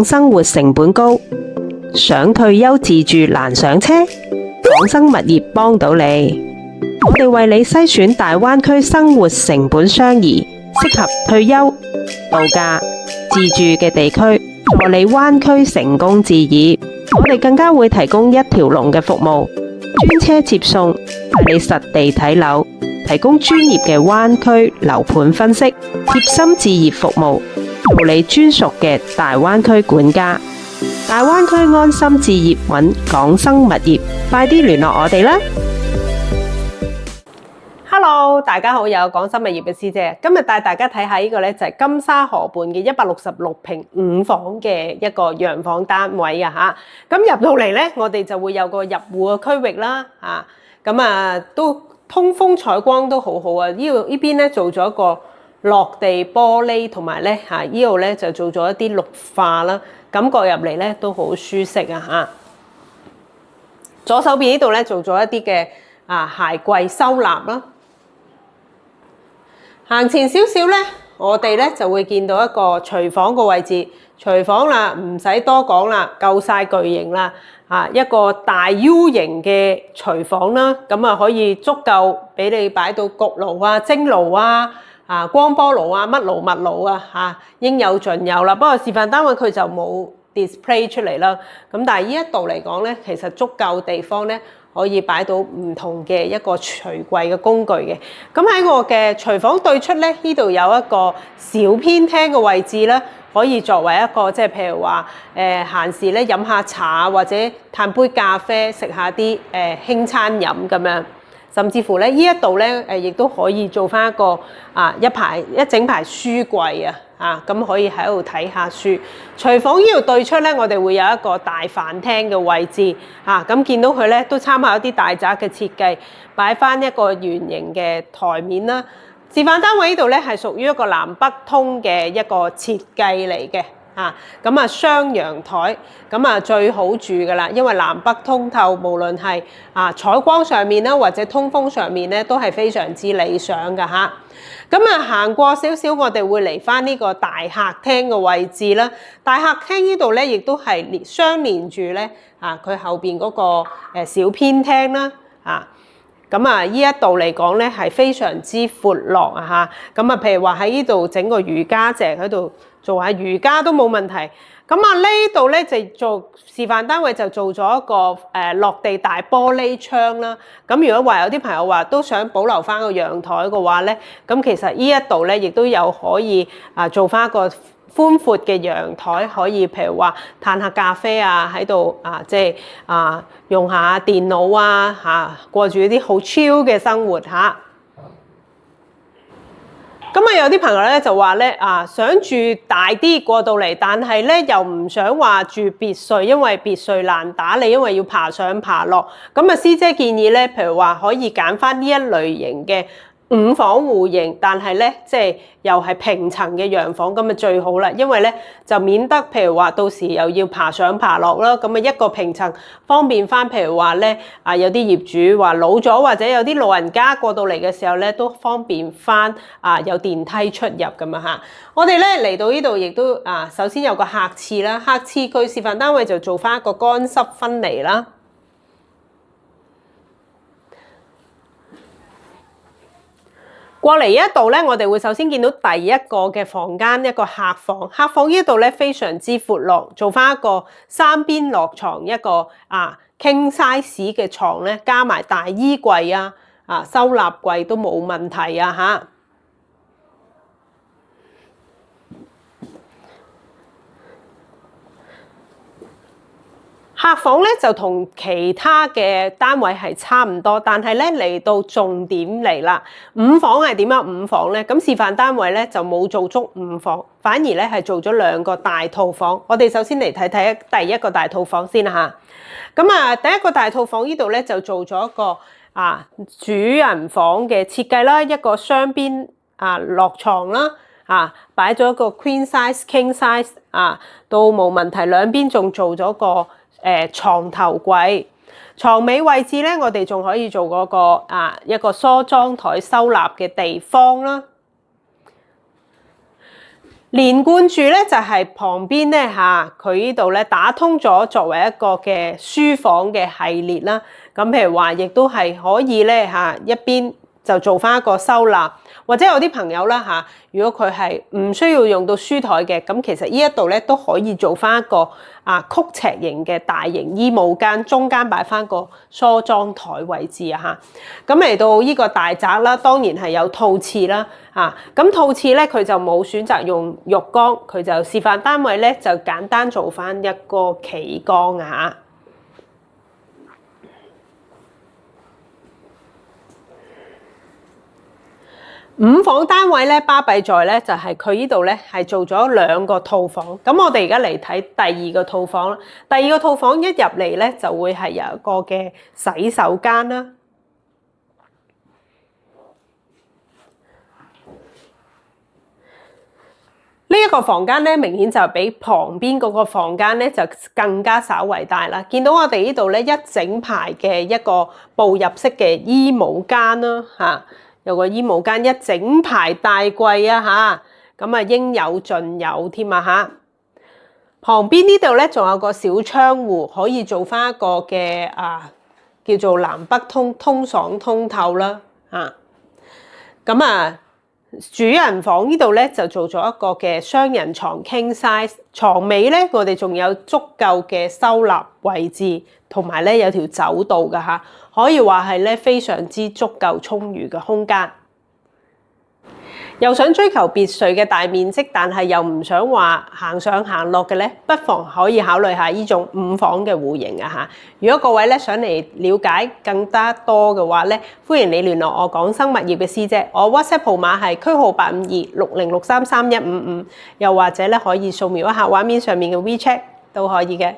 港生活成本高，想退休自住難上車，港生物業幫到你。我哋為你篩選大灣區生活成本相宜、適合退休、度假、自住嘅地區，助你灣區成功置業。我哋更加會提供一條龍嘅服務，專車接送，帶你實地睇樓，提供專業嘅灣區樓盤分析，貼心置業服務，做你專屬嘅大灣區管家。大灣區安心置業，揾港生物業，快啲聯絡我哋啦！Hello， 大家好，有港生物業嘅師姐，今日帶大家睇下呢個咧就係金沙河畔嘅166平5房嘅一個洋房單位啊吓。咁入到嚟咧，我哋就會有個入戶嘅區域啦，都通風採光都好好啊。呢邊咧做咗一個落地玻璃，同埋咧呢度咧就做咗一啲綠化啦，感覺入嚟咧都好舒適啊吓。左手邊呢度咧做咗一啲嘅鞋櫃收納啦。行前少少咧，我哋咧就會見到一個廚房個位置。廚房啦，唔使多講啦，夠晒巨型啦，一個大 U 型嘅廚房啦，咁啊可以足夠俾你擺到焗爐啊、蒸爐啊、光波爐啊、乜爐物爐啊，應有盡有啦。不過示範單位佢就冇 display 出嚟啦。咁但係呢一度嚟講咧，其實足夠地方咧，可以擺到唔同嘅一個廚櫃嘅工具嘅。咁喺我嘅廚房對出咧，呢度有一個小偏廳嘅位置啦，可以作為一個即係譬如話閒時咧飲下茶或者嘆杯咖啡，食下啲輕餐飲咁樣。甚至乎咧呢一度咧亦都可以做翻一個一整排書櫃咁可以喺度睇下書。廚房呢度對出咧，我哋會有一個大飯廳嘅位置咁見到佢咧都參考一啲大宅嘅設計，擺翻一個圓形嘅台面啦。示範單位呢度咧係屬於一個南北通嘅一個設計嚟嘅雙陽台最好住噶啦，因為南北通透，無論係採光上面啦，或者通風上面咧都係非常之理想噶吓。行過少少，我哋會嚟翻呢個大客廳嘅位置啦。大客廳呢度咧亦都係相連住咧佢後邊嗰個小偏廳啦呢一度嚟講咧係非常之闊落譬如話喺呢度整個瑜伽席喺度做下瑜伽都冇問題。呢度咧就做示範單位，就做咗一個落地大玻璃窗啦。如果話有啲朋友話都想保留翻個陽台嘅話咧，其實呢一度咧亦都有可以做翻一個寬闊嘅陽台，可以譬如話嘆下咖啡喺度用下電腦過住啲好 chill 嘅生活有啲朋友咧就話咧想住大啲過到嚟，但係咧又唔想話住別墅，因為別墅難打理，因為要爬上爬落。師姐建議咧，譬如話可以揀翻呢一類型嘅5房戶型，但係咧即係又係平層嘅洋房，咁最好啦，因為咧就免得譬如話到時又要爬上爬落啦，一個平層方便翻。譬如話咧有啲業主話老咗，或者有啲老人家過到嚟嘅時候咧，都方便翻有電梯出入咁我哋咧嚟到呢度亦都首先有個客廁啦，客廁佢示範單位就做翻一個乾濕分離啦。過嚟呢一度咧，我哋會首先見到第一個嘅房間，一個客房。客房呢度咧非常之闊落，做翻一個3邊落床，一個king size 嘅床咧，加埋大衣櫃收納櫃都冇問題客房咧就同其他嘅單位係差唔多，但係咧嚟到重點嚟啦。5房係點樣？5房咧，示範單位咧就冇做足5房，反而咧係做咗2個大套房。我哋首先嚟睇睇第一個大套房先啦第一個大套房呢度咧就做咗一個主人房嘅設計啦，一個雙邊落床啦擺咗一個 queen size、king size 都冇問題，兩邊仲做咗個床頭櫃。床尾位置咧，我哋仲可以做嗰個一個梳妝台收納嘅地方啦。連貫住咧就係旁邊咧嚇，佢呢度咧打通咗作為一個嘅書房嘅系列啦。咁譬如話，亦都係可以咧嚇一邊就做翻一個收納，或者有啲朋友啦嚇，如果佢係唔需要用到書台嘅，咁其實呢一度咧都可以做翻一個曲尺型嘅大型衣帽間，中間擺翻個梳妝台位置啊嚇。咁嚟到呢個大宅啦，當然係有套廁啦嚇。咁套廁咧佢就冇選擇用浴缸，佢就示範單位咧就簡單做翻一個企缸啊嚇。五房單位咧，巴閉在咧就係佢呢度咧係做咗2個套房。咁我哋而家嚟睇第2個套房啦。第2個套房一入嚟咧就會係有一個嘅洗手間啦。呢一個房間咧，明顯就比旁邊嗰個房間咧就更加稍為大啦。見到我哋呢度咧一整排嘅一個步入式嘅衣帽間啦嚇。有個衣帽間一整排大櫃啊嚇，咁應有盡有添啊嚇。旁邊呢度咧仲有個小窗戶，可以做翻一個嘅叫做南北通爽通透啦嚇。咁主人房呢度咧就做咗一個嘅雙人床 king size， 床尾咧我哋仲有足夠嘅收納位置，同埋咧有條走道㗎嚇。可以話係咧非常之足夠充裕嘅空間，又想追求別墅嘅大面積，但係又唔想話行上行落嘅咧，不妨可以考慮下呢種5房嘅戶型啊嚇。如果各位咧想嚟了解更加多嘅話咧，歡迎你聯絡我港生物業嘅師姐，我 WhatsApp 號碼係區號85260633155，又或者咧可以掃描一下畫面上面嘅 WeChat 都可以嘅。